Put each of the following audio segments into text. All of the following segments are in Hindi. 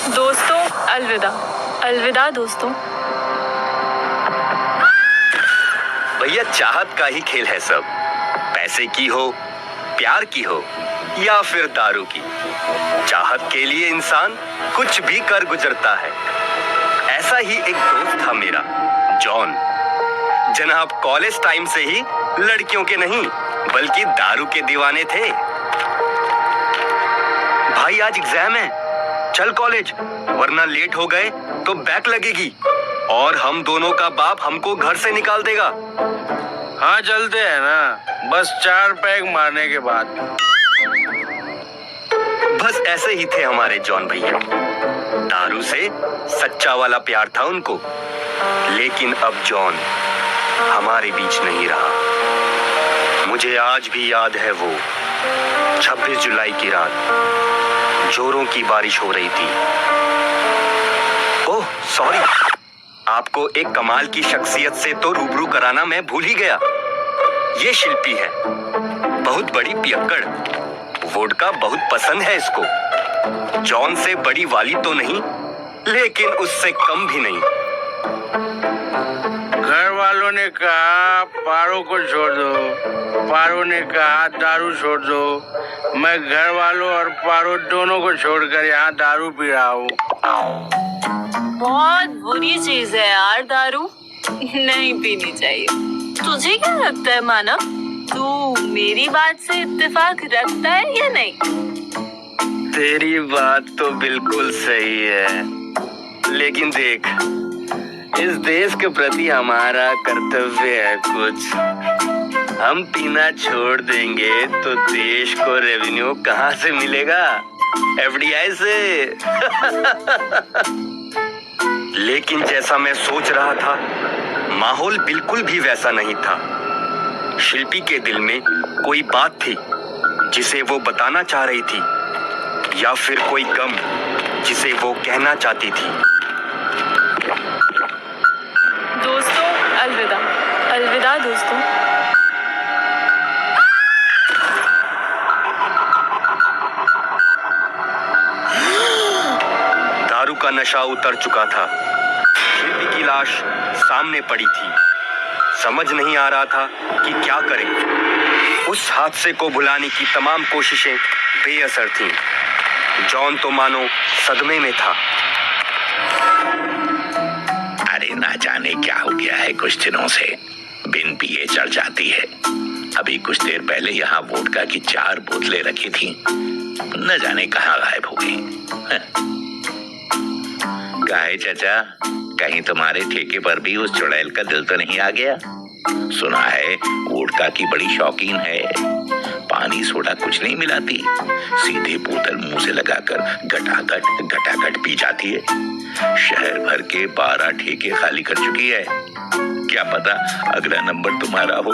दोस्तों अलविदा। अलविदा दोस्तों। भैया चाहत का ही खेल है सब, पैसे की हो, प्यार की हो या फिर दारू की। चाहत के लिए इंसान कुछ भी कर गुजरता है। ऐसा ही एक दोस्त था मेरा, जॉन। जनाब कॉलेज टाइम से ही लड़कियों के नहीं बल्कि दारू के दीवाने थे। भाई आज एग्जाम है, चल कॉलेज, वरना लेट हो गए तो बैक लगेगी और हम दोनों का बाप हमको घर से निकाल देगा। हाँ चलते हैं ना, बस 4 पैग मारने के बाद। बस ऐसे ही थे हमारे जॉन भैया। दारू से सच्चा वाला प्यार था उनको। लेकिन अब जॉन हमारे बीच नहीं रहा। मुझे आज भी याद है वो 26 जुलाई की रात, जोरों की बारिश हो रही थी। ओह सॉरी, आपको एक कमाल की शख्सियत से तो रूबरू कराना मैं भूल ही गया। ये शिल्पी है, बहुत बड़ी पियक्कड़, वोडका बहुत पसंद है इसको। जॉन से बड़ी वाली तो नहीं, लेकिन उससे कम भी नहीं। घर वालों ने कहा पारो को छोड़ दो, पारो ने कहा दारू छोड़ दो। मैं घर वालों और पारो दोनों को छोड़कर यहाँ दारू पी रहा हूँ। बहुत बुरी चीज है यार दारू, नहीं पीनी चाहिए। तुझे क्या लगता है मानव, तू मेरी बात से इत्तेफाक रखता है या नहीं? तेरी बात तो बिल्कुल सही है, लेकिन देख, इस देश के प्रति हमारा कर्तव्य है कुछ। हम पीना छोड़ देंगे तो देश को रेवेन्यू कहाँ से मिलेगा? एफडीआई से। लेकिन जैसा मैं सोच रहा था, माहौल बिल्कुल भी वैसा नहीं था। शिल्पी के दिल में कोई बात थी जिसे वो बताना चाह रही थी, या फिर कोई गम जिसे वो कहना चाहती थी। दोस्तों अलविदा। अलविदा दोस्तों। दारू का नशा उतर चुका था। शिल्पी की लाश सामने पड़ी थी। समझ नहीं आ रहा था कि क्या करें। उस हादसे को भुलाने की तमाम कोशिशें बेअसर थीं। जॉन तो मानो सदमे में था। अरे ना जाने क्या हो गया है, कुछ दिनों से बिन पिए चढ़ जाती है। अभी कुछ देर पहले यहाँ वोडका की 4 बोतलें रखी थी, न जाने कहाँ गायब हो गई। काहे चाचा, कहीं तुम्हारे ठेके पर भी उस चुड़ैल का दिल तो नहीं आ गया? सुना है वोडका की बड़ी शौकीन है, पानी सोडा कुछ नहीं मिलाती, सीधे बोतल मुंह से लगाकर घटाघट पी जाती है। शहर भर के 12 ठेके खाली कर चुकी है। क्या पता अगला नंबर तुम्हारा हो।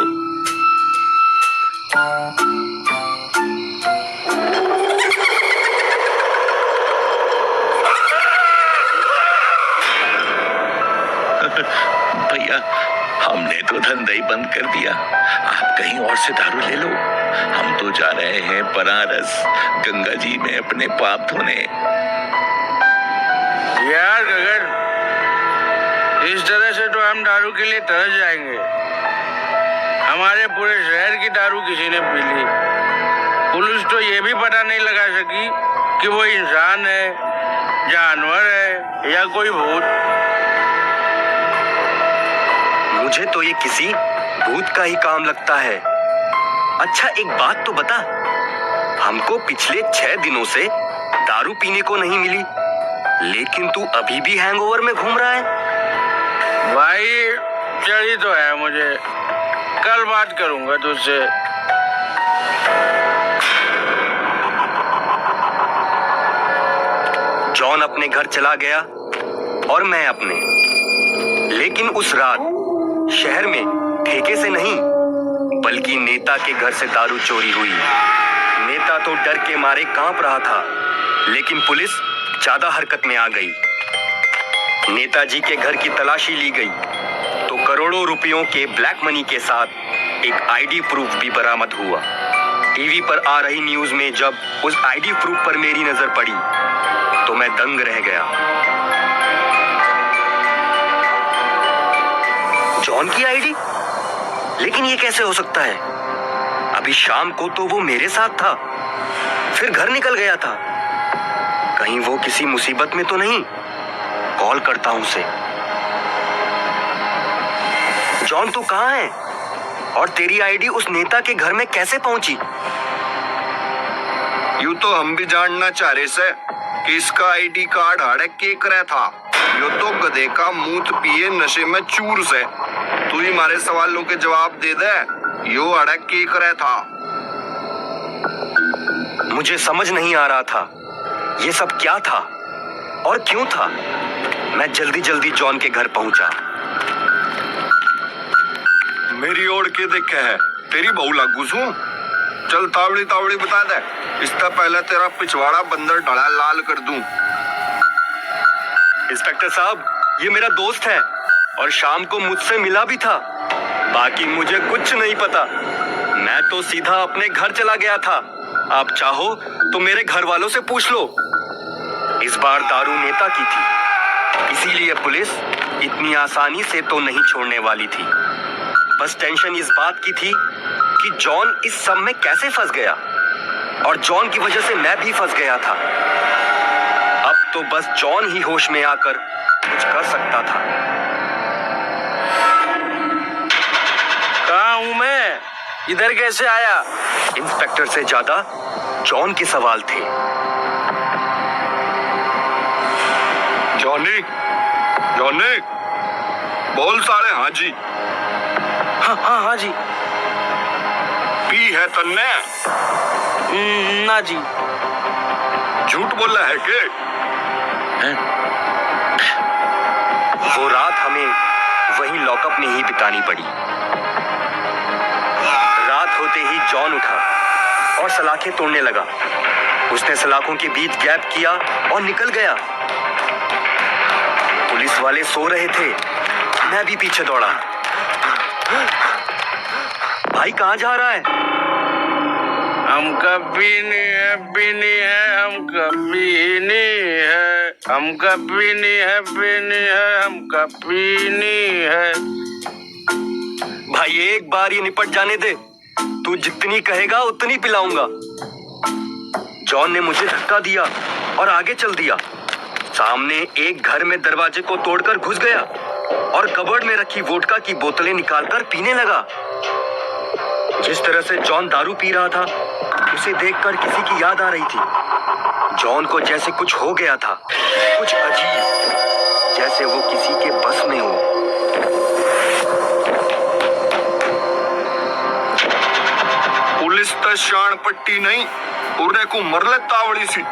भैया हमने तो धंधा ही बंद कर दिया, आप कहीं और से दारू ले लो। हम तो जा रहे हैं बनारस, गंगा जी में अपने पाप धोने। यार गगन, इस तरह से तो हम दारू के लिए तरस जाएंगे। हमारे पूरे शहर की दारू किसी ने पी ली। पुलिस तो ये भी पता नहीं लगा सकी कि वो इंसान है, जानवर है या कोई भूत। मुझे तो ये किसी भूत का ही काम लगता है। अच्छा एक बात तो बता, हमको पिछले 6 दिनों से दारू पीने को नहीं मिली, लेकिन तू अभी भी हैंगओवर में घूम रहा है। भाई चढ़ी तो है मुझे, कल बात करूंगा तुझसे। जॉन अपने घर चला गया और मैं अपने। लेकिन उस रात शहर में ठेके से नहीं बल्कि नेता के घर से दारू चोरी हुई। नेता तो डर के मारे कांप रहा था, लेकिन पुलिस ज्यादा हरकत में आ गई। नेताजी के घर की तलाशी ली गई तो करोड़ों रुपयों के ब्लैक मनी के साथ एक आईडी प्रूफ भी बरामद हुआ। टीवी पर आ रही न्यूज में जब उस आईडी प्रूफ पर मेरी नजर पड़ी तो मैं दंग रह गया। जॉन की आईडी? लेकिन ये कैसे हो सकता है? अभी शाम को तो वो मेरे साथ था, फिर घर निकल गया था। कहीं वो किसी मुसीबत में तो नहीं? कॉल करता हूं उसे। जॉन तू कहां है? और तेरी आईडी उस नेता के घर में कैसे पहुंची? यूं तो हम भी जानना चाह रहे से कि इसका आईडी कार्ड हड़क के करे था। यो तो गधे का मूत पिए नशे में चूर से। तू ही हमारे सवालों के जवाब दे दे। यो हड़क के करे था। मुझे समझ नहीं आ रहा था ये सब क्या था और क्यों था। मैं जल्दी जल्दी जॉन के घर पहुंचा। मेरी ओर के देखे है, तेरी बहू लागू सू। चल तावड़ी तावड़ी बता दे, इससे पहले तेरा पिछवाड़ा बंदर ढला लाल कर दूं। इंस्पेक्टर साहब, ये मेरा दोस्त है और शाम को मुझसे मिला भी था। बाकी मुझे कुछ नहीं पता। मैं तो सीधा अपने घर चला गया था। आप चाहो तो मेरे घर वालों से पूछ लो। इस बार दारू नेता की थी, इसीलिए पुलिस इतनी आसानी से तो नहीं छोड़ने वाली थी। बस टेंशन इस बात की थी कि जॉन इस सब में कैसे फंस गया, और जॉन की वजह से मैं भी फंस गया था। अब तो बस जॉन ही होश में आकर कुछ कर सकता था। कहाँ हूँ मैं? इधर कैसे आया? इंस्पेक्टर से ज्यादा जॉन के सवाल थे। जॉनी, जॉनी, बोल साले। हाँ जी। हाँ जी। पी है तन्ने? ना जी। झूठ बोला है के? वो रात हमें वहीं लॉकअप में ही बितानी पड़ी। रात होते ही जॉन उठा और सलाखें तोड़ने लगा। उसने सलाखों के बीच गैप किया और निकल गया। पुलिस वाले सो रहे थे, मैं भी पीछे दौड़ा। भाई कहाँ जा रहा है? हम कभी नहीं है, हम कभी नहीं है, हम कभी नहीं है, हम कभी नहीं है। भाई एक बार ये निपट जाने दे, तू जितनी कहेगा उतनी पिलाऊंगा। जॉन ने मुझे धक्का दिया और आगे चल दिया। सामने एक घर में दरवाजे को तोड़कर घुस गया और कबर्ड में रखी वोडका की बोतलें निकालकर पीने लगा। जिस तरह से जॉन दारू पी रहा था, उसे देखकर किसी की याद आ रही थी। जॉन को जैसे कुछ हो गया था, कुछ अजीब, जैसे वो किसी के बस में हो। पुलिस तो शान पट्टी नहीं, उर्रे को मरले तावड़ी सी।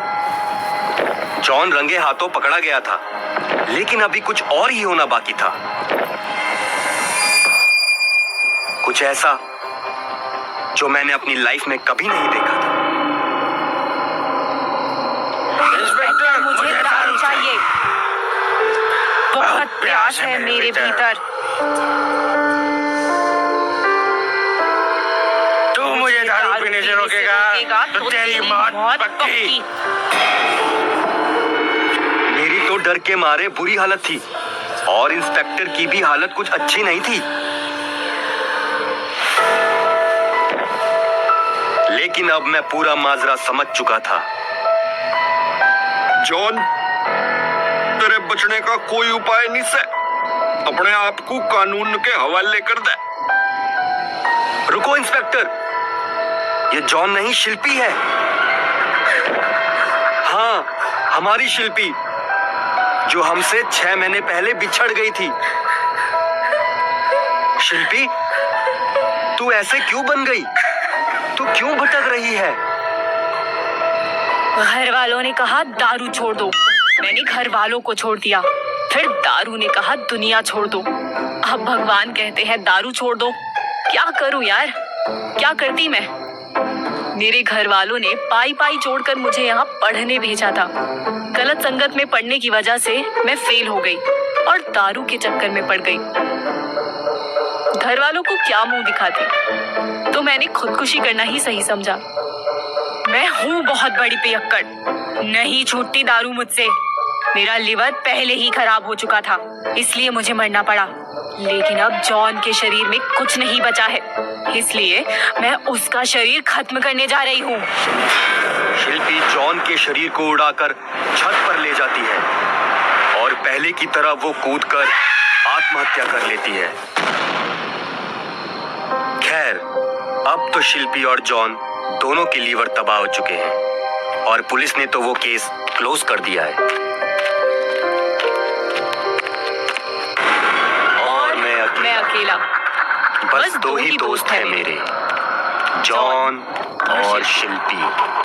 जॉन रंगे हाथों पकड़ा गया था, लेकिन अभी कुछ और ही होना बाकी था। कुछ ऐसा जो मैंने अपनी लाइफ में कभी नहीं देखा था। इंस्पेक्टर, मुझे दारू चाहिए। बहुत प्यास है मेरे भीतर। तू मुझे दारू पीने से रोकेगा तो तेरी मौत बहुत पक्की। मेरी तो डर के मारे बुरी हालत थी और इंस्पेक्टर की भी हालत कुछ अच्छी नहीं थी। लेकिन अब मैं पूरा माजरा समझ चुका था। जॉन, तेरे बचने का कोई उपाय नहीं से। अपने आप को कानून के हवाले कर दे। रुको इंस्पेक्टर, ये जॉन नहीं शिल्पी है। हाँ, हमारी शिल्पी, जो हमसे 6 महीने पहले बिछड़ गई थी। शिल्पी, तू ऐसे क्यों बन गई? तू क्यों भटक रही है? घर वालों ने कहा दारू छोड़ दो, मैंने घर वालों को छोड़ दिया। फिर दारू ने कहा दुनिया छोड़ दो। अब भगवान कहते हैं दारू छोड़ दो। क्या करूं यार, क्या करती मैं? मेरे घर वालों ने पाई पाई जोड़कर मुझे यहाँ पढ़ने भेजा था। गलत संगत में पढ़ने की वजह से मैं फेल हो गई और दारू के चक्कर में पड़ गई। घर वालों को क्या मुंह दिखाती, तो मैंने खुदकुशी करना ही सही समझा। मैं हूँ बहुत बड़ी पियक्कड़, नहीं छूटती दारू मुझसे। मेरा लिवर पहले ही खराब हो चुका था, इसलिए मुझे मरना पड़ा। लेकिन अब जॉन के शरीर में कुछ नहीं बचा है, इसलिए मैं उसका शरीर खत्म करने जा रही हूँ। शिल्पी जॉन के शरीर को उड़ाकर छत पर ले जाती है और पहले की तरह वो कूदकर आत्महत्या कर लेती है। खैर, अब तो शिल्पी और जॉन दोनों के लीवर तबाह हो चुके हैं और पुलिस ने तो वो केस क्लोज कर दिया है। और मैं अकेला। बस दो ही दोस्त हैं मेरे, जॉन और शिल्पी।